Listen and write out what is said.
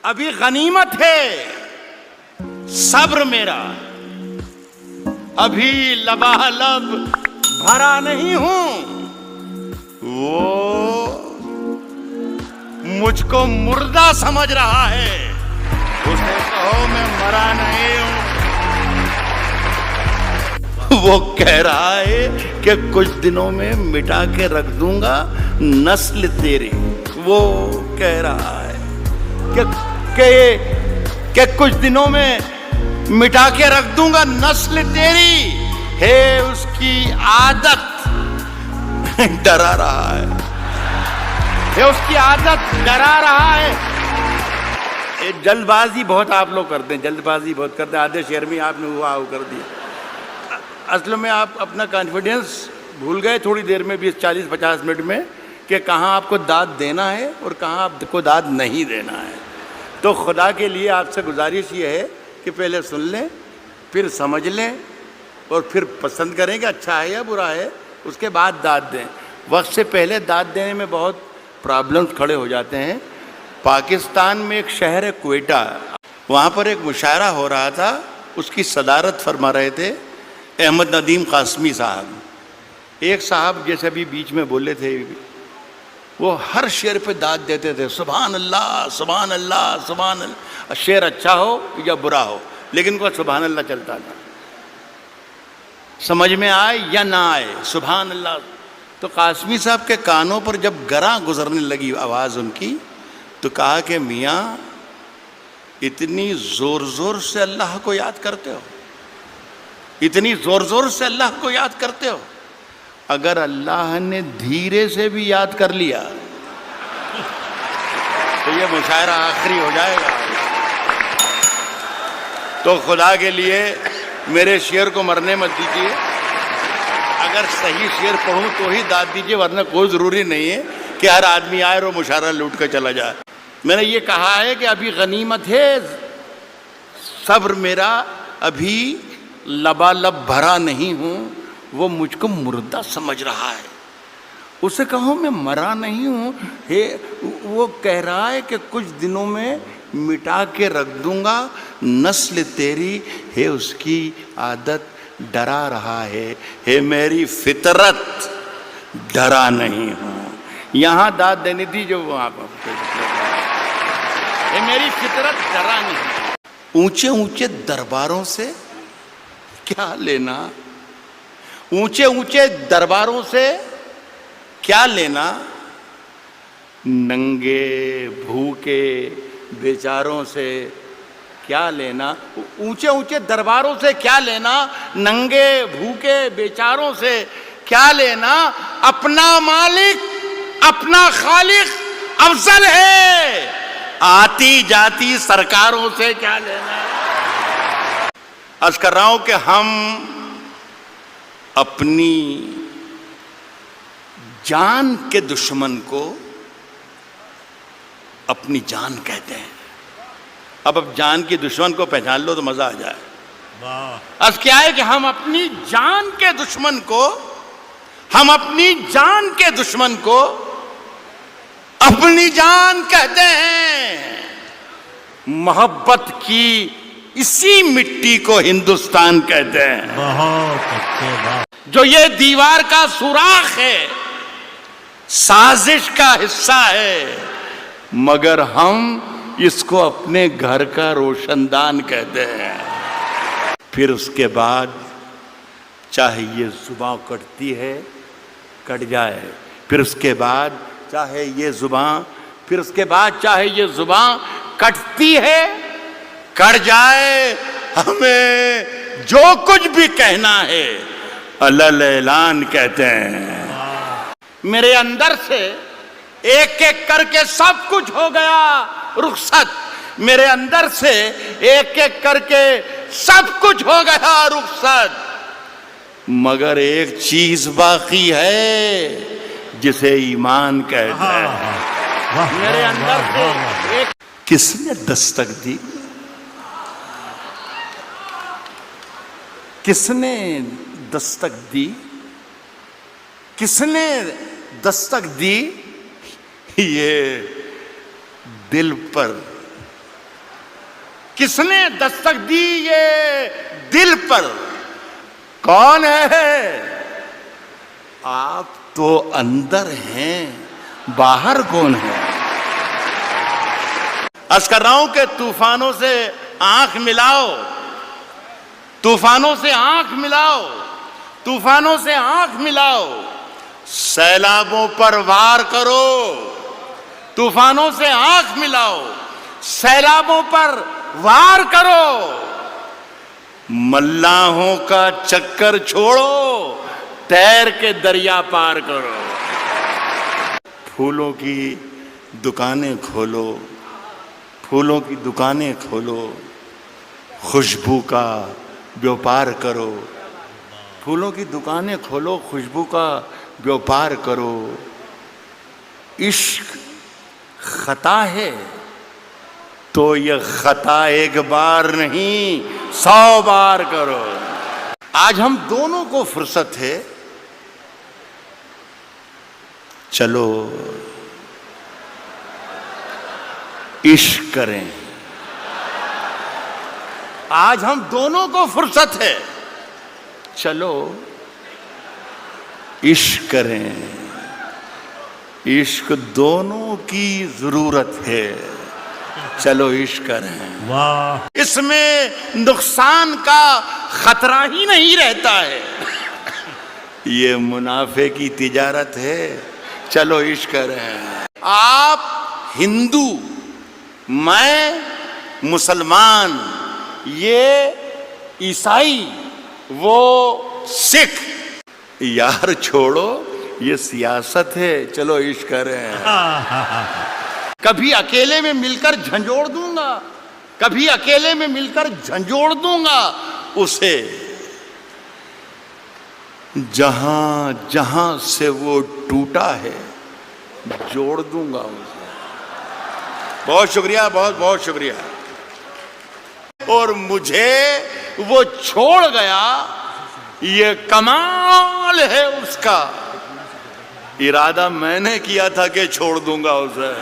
अभी गनीमत है सब्र मेरा, अभी लबालब भरा नहीं हूं। वो मुझको मुर्दा समझ रहा है, उसे कहो मैं मरा नहीं हूं। वो कह रहा है कि कुछ दिनों में मिटा के रख दूंगा नस्ल तेरी। वो कह रहा है कि कुछ दिनों में मिटा के रख दूंगा नस्ल तेरी, है उसकी आदत डरा रहा है, उसकी आदत डरा रहा है। जल्दबाजी बहुत आप लोग करते हैं, जल्दबाजी बहुत करते हैं। आधे शेर में आपने हुआ कर दिया। असल में आप अपना कॉन्फिडेंस भूल गए थोड़ी देर में, 20, 40, 50 मिनट में, कि कहाँ आपको दाद देना है और कहाँ आपको दाद नहीं देना है। तो खुदा के लिए आपसे गुजारिश ये है कि पहले सुन लें, फिर समझ लें और फिर पसंद करें कि अच्छा है या बुरा है, उसके बाद दाद दें। वक्त से पहले दाद देने में बहुत प्रॉब्लम्स खड़े हो जाते हैं। पाकिस्तान में एक शहर है क्वेटा, वहाँ पर एक मुशायरा हो रहा था, उसकी सदारत फरमा रहे थे अहमद नदीम कासमी साहब। एक साहब जैसे अभी बीच में बोले थे, वो हर शेर पे दाद देते थे, सुभान अल्लाह सुभान अल्लाह सुभान अल्लाह। शेर अच्छा हो या बुरा हो, लेकिन उनका सुभान अल्लाह चलता था, समझ में आए या ना आए, सुभान अल्लाह। तो कासमी साहब के कानों पर जब गरा गुजरने लगी आवाज़ उनकी, तो कहा कि मियाँ इतनी ज़ोर ज़ोर से अल्लाह को याद करते हो, इतनी ज़ोर ज़ोर से अल्लाह को याद करते हो, अगर अल्लाह ने धीरे से भी याद कर लिया तो ये मुशायरा आखिरी हो जाएगा। तो खुदा के लिए मेरे शेर को मरने मत दीजिए, अगर सही शेर पढ़ूं तो ही दाद दीजिए, वरना कोई ज़रूरी नहीं है कि हर आदमी आए और मुशायरा लूट कर चला जाए। मैंने ये कहा है कि अभी गनीमत है सब्र मेरा, अभी लबालब भरा नहीं हूँ। वो मुझको मुर्दा समझ रहा है, उसे कहो मैं मरा नहीं हूँ। हे वो कह रहा है कि कुछ दिनों में मिटा के रख दूंगा नस्ल तेरी, है उसकी आदत डरा रहा है, हे मेरी फितरत डरा नहीं हूँ। यहाँ दाद देनी थी जो वहाँ पर, हे मेरी फितरत डरा नहीं। ऊंचे ऊंचे दरबारों से क्या लेना, ऊंचे ऊंचे दरबारों से क्या लेना, नंगे भूखे बेचारों से क्या लेना। ऊंचे ऊंचे दरबारों से क्या लेना, नंगे भूखे बेचारों से क्या लेना। अपना मालिक अपना खालिक अफजल है, आती जाती सरकारों से क्या लेना। अर्ज कर रहा हूं कि हम अपनी जान के दुश्मन को अपनी जान कहते हैं। अब जान के दुश्मन को पहचान लो तो मजा आ जाए। अब क्या है कि हम अपनी जान के दुश्मन को, हम अपनी जान के दुश्मन को अपनी जान कहते हैं। मोहब्बत की इसी मिट्टी को हिंदुस्तान कहते हैं। बहुत अच्छे बात। जो ये दीवार का सुराख है, साजिश का हिस्सा है, मगर हम इसको अपने घर का रोशनदान कहते हैं। फिर उसके बाद चाहे ये जुबान कटती है कट जाए, फिर उसके बाद चाहे ये जुबान, फिर उसके बाद चाहे ये जुबान कटती है कट जाए, हमें जो कुछ भी कहना है अलल ऐलान कहते हैं। मेरे अंदर से एक एक करके सब कुछ हो गया रुखसत, मेरे अंदर से एक एक करके सब कुछ हो गया रुखसत, मगर एक चीज बाकी है जिसे ईमान कहते हैं। मेरे अंदर से एक, किसने दस्तक दी, किसने दस्तक दी, किसने दस्तक दी, ये दिल पर किसने दस्तक दी ये दिल पर? कौन है? आप तो अंदर हैं, बाहर कौन है? अर्ज कर रहा हूं कि तूफानों से आंख मिलाओ, तूफानों से आंख मिलाओ, तूफानों से आंख मिलाओ, सैलाबों पर वार करो। तूफानों से आंख मिलाओ, सैलाबों पर वार करो। मल्लाहों का चक्कर छोड़ो, तैर के दरिया पार करो। फूलों की दुकानें खोलो, फूलों की दुकानें खोलो, खुशबू का व्यापार करो। फूलों की दुकानें खोलो, खुशबू का व्यापार करो। इश्क खता है तो ये खता एक बार नहीं 100 बार करो। आज हम दोनों को फुर्सत है, चलो इश्क करें। आज हम दोनों को फुर्सत है, चलो इश्क करें। इश्क दोनों की जरूरत है, चलो इश्क करें। वाह, इसमें नुकसान का खतरा ही नहीं रहता है। ये मुनाफे की तिजारत है, चलो इश्क करें। आप हिंदू, मैं मुसलमान, ये ईसाई, वो सिख। यार छोड़ो, ये सियासत है, चलो इश्क करें। कभी अकेले में मिलकर झंझोड़ दूंगा, कभी अकेले में मिलकर झंझोड़ दूंगा उसे, जहां जहां से वो टूटा है जोड़ दूंगा उसे। बहुत शुक्रिया, बहुत बहुत शुक्रिया। और मुझे वो छोड़ गया, ये कमाल है उसका। इरादा मैंने किया था कि छोड़ दूंगा उसे।